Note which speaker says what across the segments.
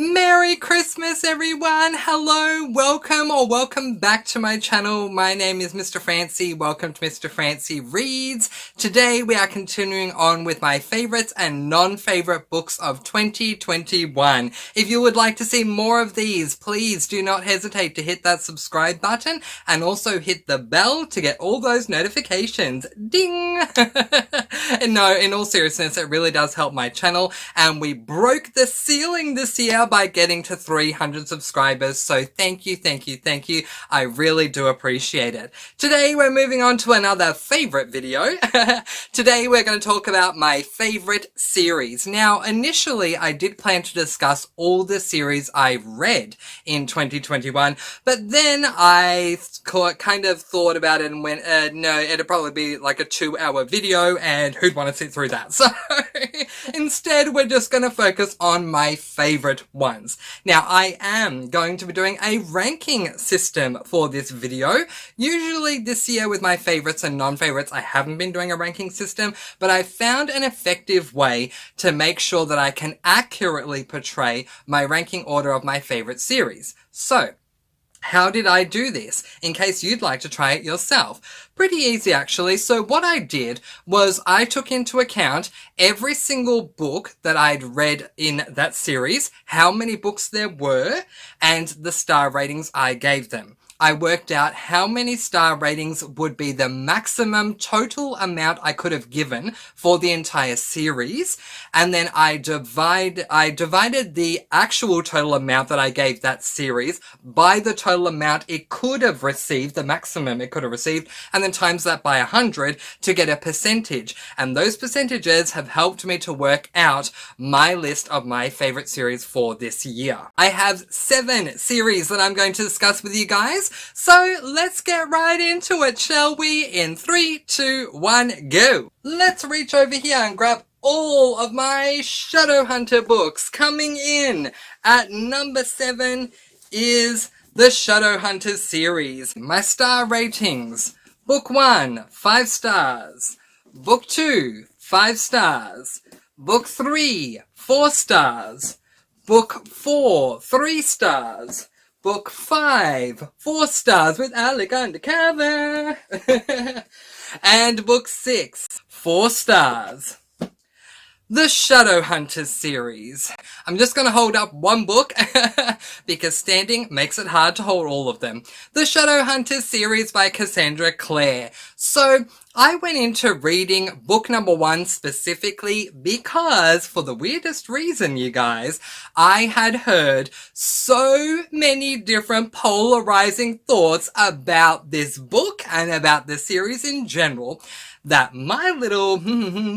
Speaker 1: Merry Christmas, everyone! Hello, welcome or welcome back to my channel. My name is Mr. Francy. Welcome to Mr. Francy Reads. Today we are continuing on with my favourites and non-favourite books of 2021. If you would like to see more of these, please do not hesitate to hit that subscribe button and also hit the bell to get all those notifications. Ding! And no, in all seriousness, it really does help my channel, and we broke the ceiling this year by getting to 300 subscribers, so thank you, thank you, thank you. I really do appreciate it. Today we're moving on to another favourite video. Today we're going to talk about my favourite series. Now, initially I did plan to discuss all the series I read in 2021, but then I kind of thought about it and went, no, it'd probably be like a 2-hour video, and who'd want to sit through that? So instead we're just going to focus on my favourite ones. Now, I am going to be doing a ranking system for this video. Usually this year with my favourites and non-favourites, I haven't been doing a ranking system, but I found an effective way to make sure that I can accurately portray my ranking order of my favourite series. So, how did I do this? In case you'd like to try it yourself. Pretty easy, actually. So what I did was I took into account every single book that I'd read in that series, how many books there were, and the star ratings I gave them. I worked out how many star ratings would be the maximum total amount I could have given for the entire series, and then I divided the actual total amount that I gave that series by the total amount it could have received, the maximum it could have received, and then times that by 100 to get a percentage. And those percentages have helped me to work out my list of my favorite series for this year. I have 7 series that I'm going to discuss with you guys. So let's get right into it, shall we? In 3, 2, 1, go! Let's reach over here and grab all of my Shadowhunter books. Coming in at number 7 is the Shadowhunters series. My star ratings. Book 1, 5 stars. Book 2, 5 stars. Book 3, 4 stars. Book 4, 3 stars. Book 5, 4 stars with Alec undercover. And book 6, 4 stars. The Shadowhunters series. I'm just going to hold up one book because standing makes it hard to hold all of them. The Shadowhunters series by Cassandra Clare. So, I went into reading book number 1 specifically because, for the weirdest reason, you guys, I had heard so many different polarizing thoughts about this book and about the series in general that my little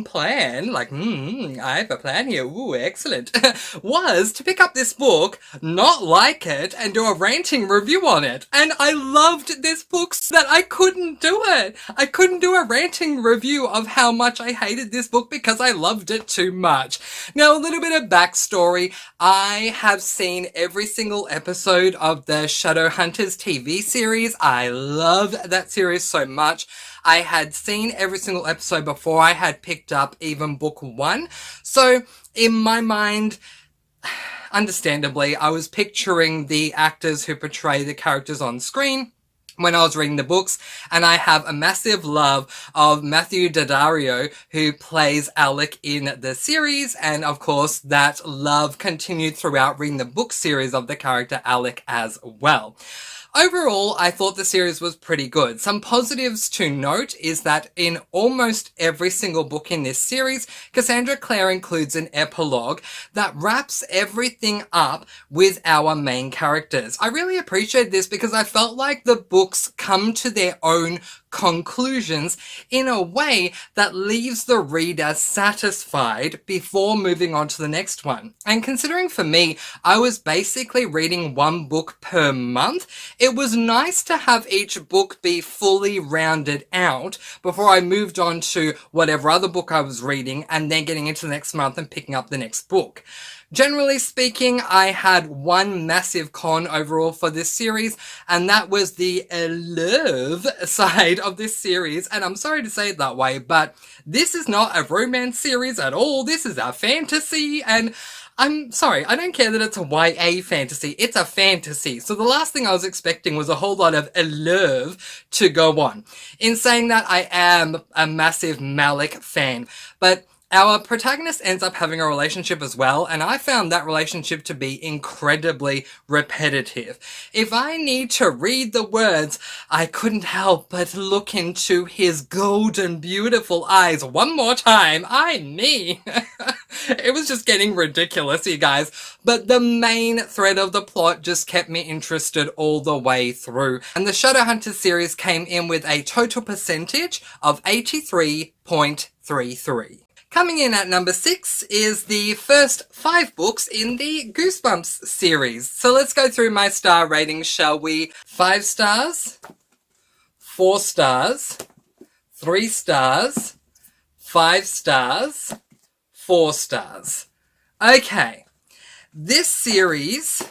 Speaker 1: plan, like, I have a plan here, ooh, excellent, was to pick up this book, not like it, and do a ranting review on it. And I loved this book so that I couldn't do it. I couldn't do a ranting review of how much I hated this book because I loved it too much. Now, a little bit of backstory. I have seen every single episode of the Shadowhunters TV series. I loved that series so much. I had seen every single episode before I had picked up even book 1. So, in my mind, understandably, I was picturing the actors who portray the characters on screen when I was reading the books, and I have a massive love of Matthew Daddario, who plays Alec in the series, and of course that love continued throughout reading the book series of the character Alec as well. Overall, I thought the series was pretty good. Some positives to note is that in almost every single book in this series, Cassandra Clare includes an epilogue that wraps everything up with our main characters. I really appreciate this because I felt like the books come to their own conclusions in a way that leaves the reader satisfied before moving on to the next one. And considering for me, I was basically reading one book per month, it was nice to have each book be fully rounded out before I moved on to whatever other book I was reading and then getting into the next month and picking up the next book. Generally speaking, I had one massive con overall for this series, and that was the love side of this series. And I'm sorry to say it that way, but this is not a romance series at all. This is a fantasy, and I'm sorry, I don't care that it's a YA fantasy. It's a fantasy. So the last thing I was expecting was a whole lot of love to go on. In saying that, I am a massive Malik fan, but our protagonist ends up having a relationship as well, and I found that relationship to be incredibly repetitive. If I need to read the words, I couldn't help but look into his golden, beautiful eyes one more time. Me. It was just getting ridiculous, you guys. But the main thread of the plot just kept me interested all the way through. And the Shadowhunters series came in with a total percentage of 83.33. Coming in at number 6 is the first 5 books in the Goosebumps series. So let's go through my star ratings, shall we? 5 stars, 4 stars, 3 stars, 5 stars, 4 stars. Okay, this series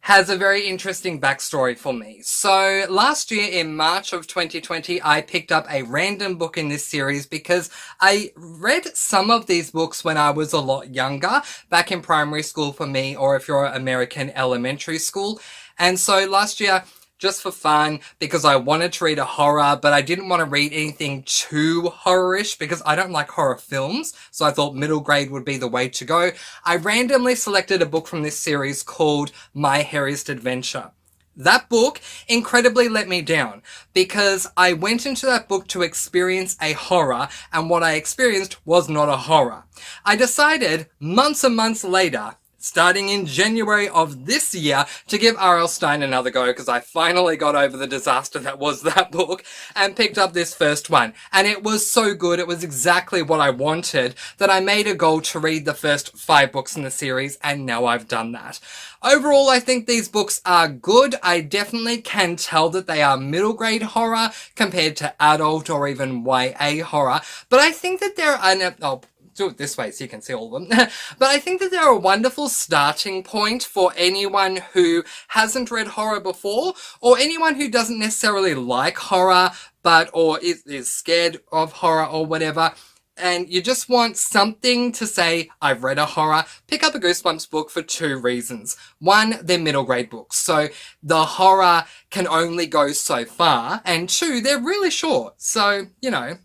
Speaker 1: has a very interesting backstory for me. So last year in March of 2020, I picked up a random book in this series because I read some of these books when I was a lot younger, back in primary school for me, or if you're American, elementary school. And so last year, just for fun, because I wanted to read a horror, but I didn't want to read anything too horror-ish because I don't like horror films, so I thought middle grade would be the way to go. I randomly selected a book from this series called My Hairiest Adventure. That book incredibly let me down because I went into that book to experience a horror, and what I experienced was not a horror. I decided months and months later, starting in January of this year, to give R.L. Stine another go because I finally got over the disaster that was that book and picked up this first one. And it was so good, it was exactly what I wanted, that I made a goal to read the first 5 books in the series, and now I've done that. Overall, I think these books are good. I definitely can tell that they are middle grade horror compared to adult or even YA horror, but I think that they're do it this way so you can see all of them. But I think that they're a wonderful starting point for anyone who hasn't read horror before, or anyone who doesn't necessarily like horror, or is scared of horror or whatever, and you just want something to say, I've read a horror. Pick up a Goosebumps book for 2 reasons. 1, they're middle grade books, so the horror can only go so far, and 2, they're really short, so, you know,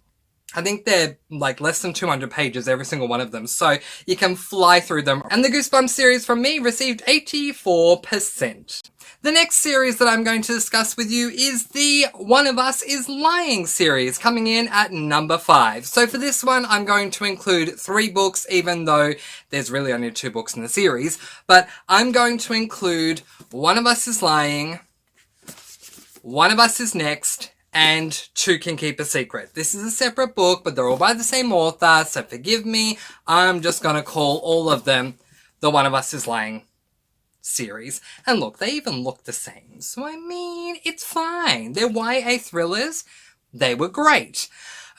Speaker 1: I think they're like less than 200 pages, every single one of them, so you can fly through them. And the Goosebumps series from me received 84%. The next series that I'm going to discuss with you is the One of Us is Lying series, coming in at number 5. So for this one, I'm going to include 3 books, even though there's really only 2 books in the series, but I'm going to include One of Us is Lying, One of Us is Next, and 2 Can Keep a Secret. This is a separate book, but they're all by the same author, so forgive me. I'm just gonna call all of them the One of Us is Lying series. And look, they even look the same, so I mean, it's fine. They're YA thrillers. They were great.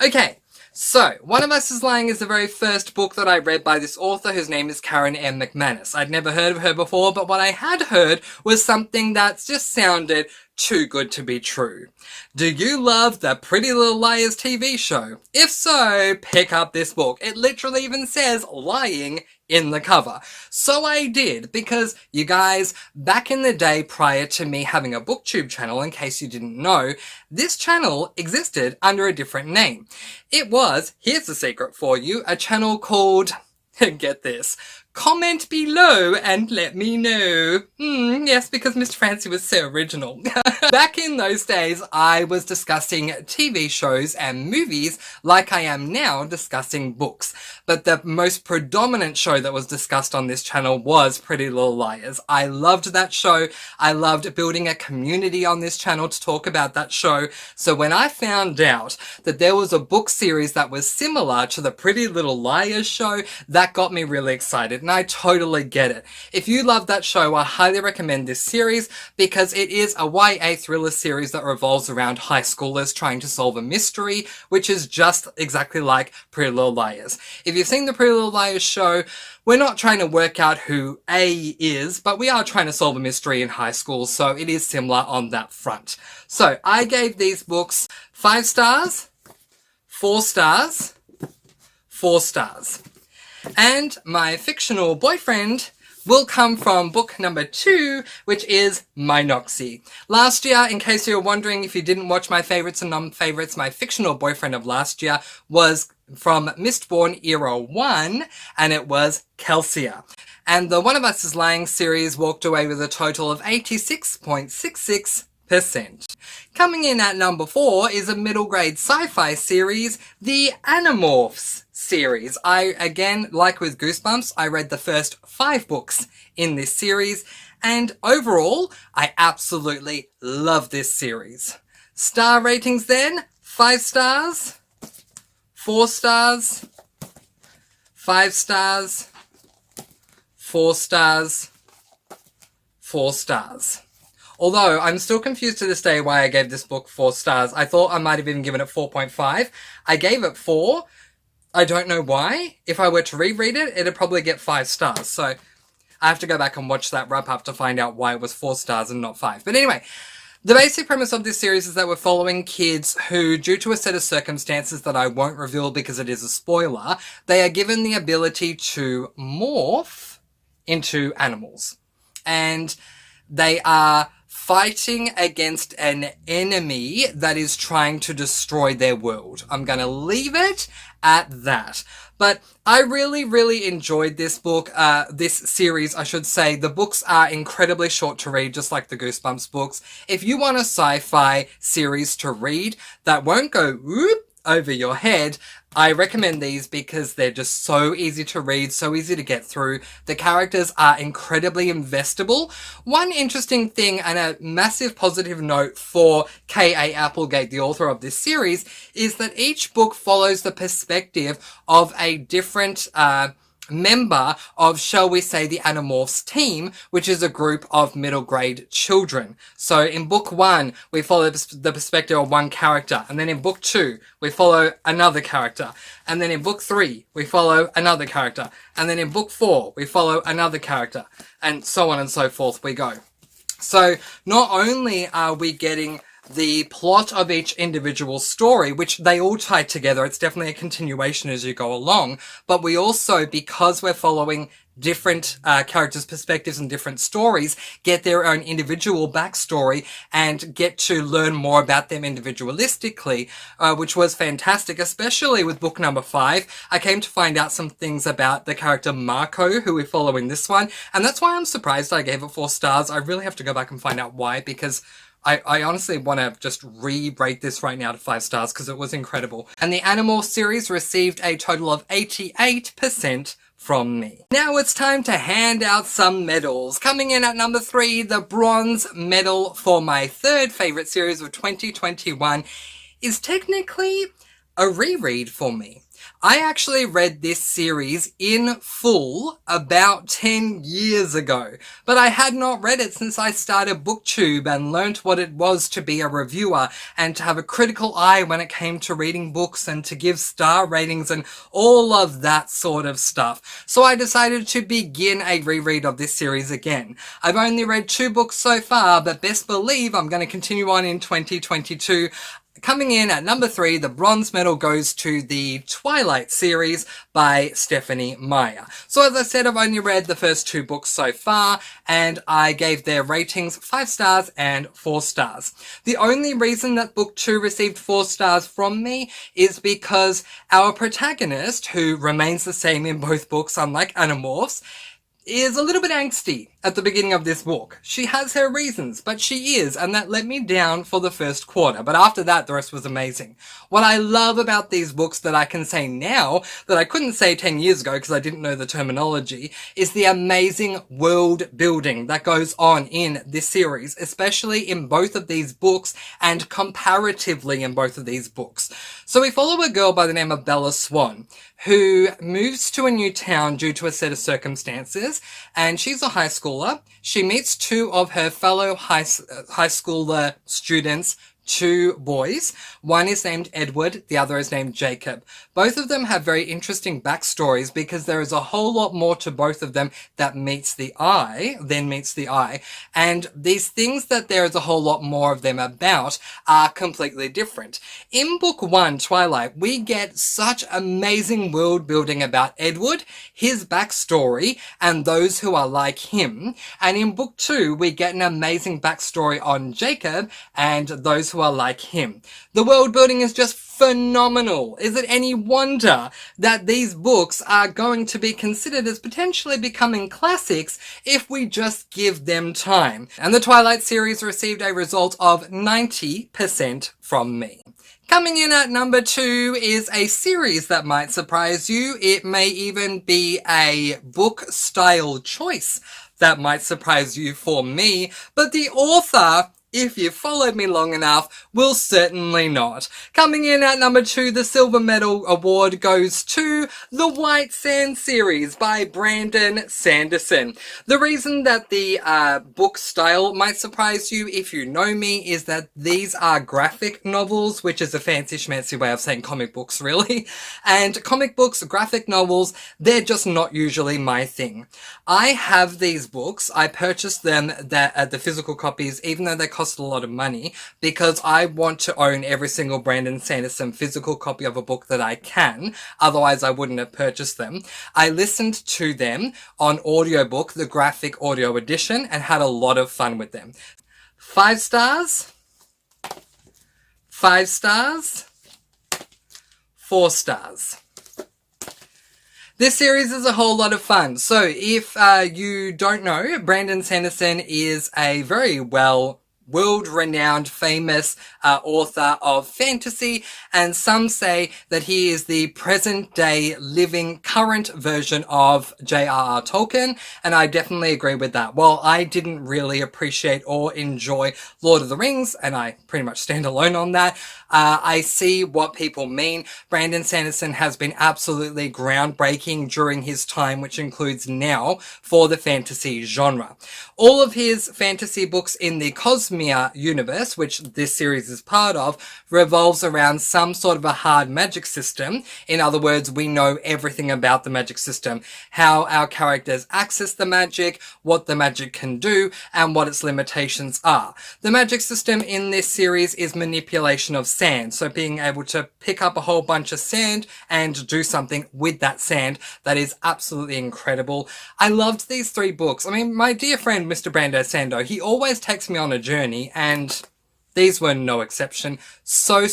Speaker 1: Okay, so One of Us is Lying is the very first book that I read by this author whose name is Karen M. McManus. I'd never heard of her before, but what I had heard was something that just sounded too good to be true. Do you love the Pretty Little Liars TV show? If so, pick up this book. It literally even says lying in the cover. So I did, because you guys, back in the day prior to me having a booktube channel, in case you didn't know, this channel existed under a different name. It was, here's the secret for you, a channel called, get this, Comment below and let me know. Yes, because Mr. Francy was so original. Back in those days, I was discussing TV shows and movies like I am now discussing books. But the most predominant show that was discussed on this channel was Pretty Little Liars. I loved that show. I loved building a community on this channel to talk about that show. So when I found out that there was a book series that was similar to the Pretty Little Liars show, that got me really excited. And I totally get it. If you love that show, I highly recommend this series because it is a YA thriller series that revolves around high schoolers trying to solve a mystery, which is just exactly like Pretty Little Liars. If you've seen the Pretty Little Liars show, we're not trying to work out who A is, but we are trying to solve a mystery in high school, so it is similar on that front. So I gave these books 5 stars, 4 stars, 4 stars. And my fictional boyfriend will come from book number 2, which is My Noxie. Last year, in case you were wondering if you didn't watch my favourites and non-favourites, my fictional boyfriend of last year was from Mistborn Era 1, and it was Kelsier. And the One of Us is Lying series walked away with a total of 86.66%. Coming in at number 4 is a middle grade sci-fi series, the Animorphs series. Again, like with Goosebumps, I read the first 5 books in this series, and overall, I absolutely love this series. Star ratings then, 5 stars, 4 stars, 5 stars, 4 stars, 4 stars. Although, I'm still confused to this day why I gave this book 4 stars. I thought I might have even given it 4.5. I gave it 4. I don't know why. If I were to reread it, it'd probably get 5 stars. So, I have to go back and watch that wrap up to find out why it was 4 stars and not 5. But anyway, the basic premise of this series is that we're following kids who, due to a set of circumstances that I won't reveal because it is a spoiler, they are given the ability to morph into animals. And they are fighting against an enemy that is trying to destroy their world. I'm going to leave it at that. But I really, really enjoyed this book, this series, I should say. The books are incredibly short to read, just like the Goosebumps books. If you want a sci-fi series to read that won't go whoop over your head, I recommend these because they're just so easy to read, so easy to get through. The characters are incredibly investable. One interesting thing and a massive positive note for K.A. Applegate, the author of this series, is that each book follows the perspective of a different member of, shall we say, the Animorphs team, which is a group of middle grade children. So in book 1, we follow the perspective of one character, and then in book 2, we follow another character, and then in book 3, we follow another character, and then in book 4, we follow another character, and so on and so forth we go. So not only are we getting the plot of each individual story, which they all tie together, it's definitely a continuation as you go along, but we also, because we're following different characters' perspectives and different stories, get their own individual backstory and get to learn more about them individualistically, which was fantastic, especially with book number 5. I came to find out some things about the character Marco, who we follow in this one, and that's why I'm surprised I gave it 4 stars. I really have to go back and find out why, because I honestly want to just re-rate this right now to 5 stars because it was incredible. And the Animorphs series received a total of 88% from me. Now it's time to hand out some medals. Coming in at number 3, the bronze medal for my 3rd favourite series of 2021 is technically a reread for me. I actually read this series in full about 10 years ago, but I had not read it since I started booktube and learnt what it was to be a reviewer and to have a critical eye when it came to reading books and to give star ratings and all of that sort of stuff. So I decided to begin a reread of this series again. I've only read 2 books so far, but best believe I'm going to continue on in 2022. Coming in at number 3, the bronze medal goes to the Twilight series by Stephanie Meyer. So as I said, I've only read the first 2 books so far, and I gave their ratings 5 stars and 4 stars. The only reason that book 2 received 4 stars from me is because our protagonist, who remains the same in both books, unlike Animorphs, is a little bit angsty at the beginning of this book. She has her reasons, but she is, and that let me down for the first quarter. But after that, the rest was amazing. What I love about these books that I can say now, that I couldn't say 10 years ago because I didn't know the terminology, is the amazing world building that goes on in this series, especially in both of these books and comparatively in both of these books. So we follow a girl by the name of Bella Swan, who moves to a new town due to a set of circumstances, and she's a high schooler. She meets 2 of her fellow high schooler students two boys. One is named Edward, the other is named Jacob. Both of them have very interesting backstories because there is a whole lot more to both of them that meets the eye than meets the eye. And these things that there is a whole lot more of them about are completely different. In book 1, Twilight, we get such amazing world building about Edward, his backstory, and those who are like him. And in book 2, we get an amazing backstory on Jacob and those who are like him. The world building is just phenomenal. Is it any wonder that these books are going to be considered as potentially becoming classics if we just give them time? And the Twilight series received a result of 90% from me. Coming in at number 2 is a series that might surprise you. It may even be a book style choice that might surprise you for me, but the author, if you've followed me long enough, will certainly not. Coming in at number 2, the Silver Medal Award goes to The White Sand series by Brandon Sanderson. The reason that the book style might surprise you, if you know me, is that these are graphic novels, which is a fancy schmancy way of saying comic books, really. And comic books, graphic novels, they're just not usually my thing. I have these books. I purchased them at the physical copies, even though they cost a lot of money, because I want to own every single Brandon Sanderson physical copy of a book that I can. Otherwise, I wouldn't have purchased them. I listened to them on audiobook, the graphic audio edition, and had a lot of fun with them. 5 stars, 5 stars, 4 stars. This series is a whole lot of fun. So if you don't know, Brandon Sanderson is a very world-renowned, famous author of fantasy, and some say that he is the present-day, living, current version of J.R.R. Tolkien, and I definitely agree with that. While I didn't really appreciate or enjoy Lord of the Rings, and I pretty much stand alone on that, I see what people mean. Brandon Sanderson has been absolutely groundbreaking during his time, which includes now, for the fantasy genre. All of his fantasy books in the Cosmere universe, which this series is part of, revolves around some sort of a hard magic system. In other words, we know everything about the magic system, how our characters access the magic, what the magic can do, and what its limitations are. The magic system in this series is manipulation of sand, so being able to pick up a whole bunch of sand and do something with that sand that is absolutely incredible. I loved these 3 books. I mean, my dear friend Mr. Brando Sando, he always takes me on a journey, and these were no exception. So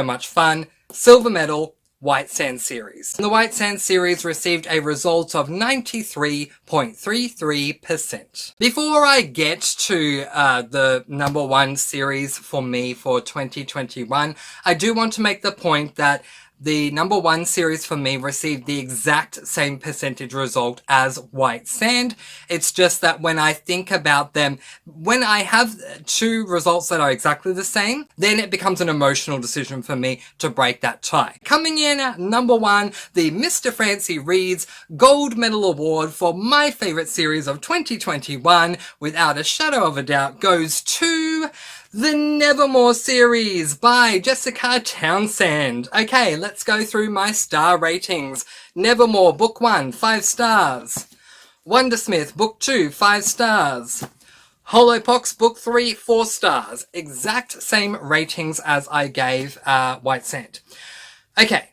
Speaker 1: much fun. Silver Medal, White Sand series. The White Sand series received a result of 93.33%. Before I get to the number 1 series for me for 2021, I do want to make the point that the number 1 series for me received the exact same percentage result as White Sand. It's just that when I think about them, when I have 2 results that are exactly the same, then it becomes an emotional decision for me to break that tie. Coming in at number 1, the Mr. Francy Reads Gold Medal Award for my favourite series of 2021, without a shadow of a doubt, goes to The Nevermore series by Jessica Townsend. Okay, let's go through my star ratings. Nevermore, Book 1, 5 stars. Wondersmith, Book 2, 5 stars. Hollowpox, Book 3, 4 stars. Exact same ratings as I gave White Sand. Okay.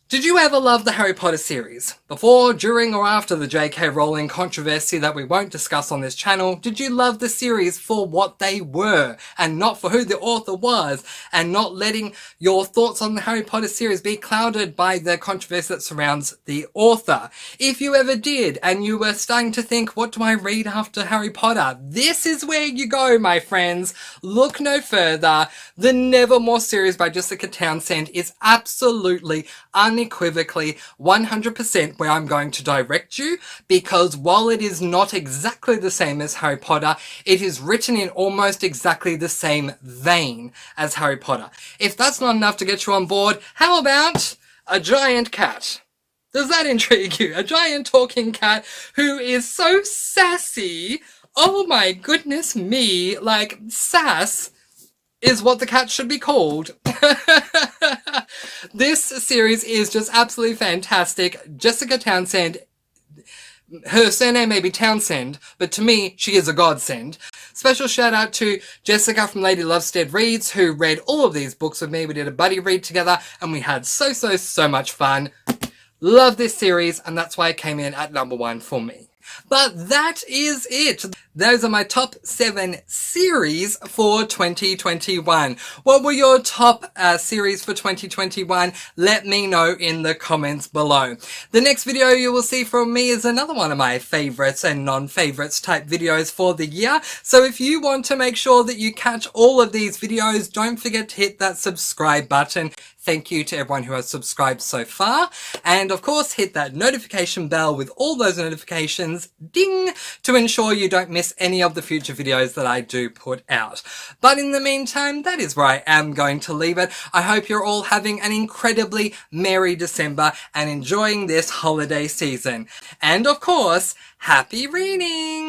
Speaker 1: Did you ever love the Harry Potter series? Before, during, or after the J.K. Rowling controversy that we won't discuss on this channel, did you love the series for what they were, and not for who the author was, and not letting your thoughts on the Harry Potter series be clouded by the controversy that surrounds the author? If you ever did, and you were starting to think, what do I read after Harry Potter? This is where you go, my friends. Look no further. The Nevermore series by Jessica Townsend is absolutely unequivocally 100% where I'm going to direct you, because while it is not exactly the same as Harry Potter, it is written in almost exactly the same vein as Harry Potter. If that's not enough to get you on board, how about a giant cat? Does that intrigue you? A giant talking cat who is so sassy. Oh my goodness me, like sass is what the cat should be called. This series is just absolutely fantastic. Jessica Townsend, her surname may be Townsend, but to me, she is a godsend. Special shout out to Jessica from Lady Lovestead Reads, who read all of these books with me. We did a buddy read together, and we had so much fun. Love this series, and that's why it came in at number 1 for me. But that is it. Those are my top 7 series for 2021. What were your top series for 2021? Let me know in the comments below. The next video you will see from me is another one of my favorites and non-favorites type videos for the year. So if you want to make sure that you catch all of these videos, don't forget to hit that subscribe button. Thank you to everyone who has subscribed so far. And of course, hit that notification bell with all those notifications, ding, to ensure you don't miss any of the future videos that I do put out. But in the meantime, that is where I am going to leave it. I hope you're all having an incredibly merry December and enjoying this holiday season. And of course, happy reading!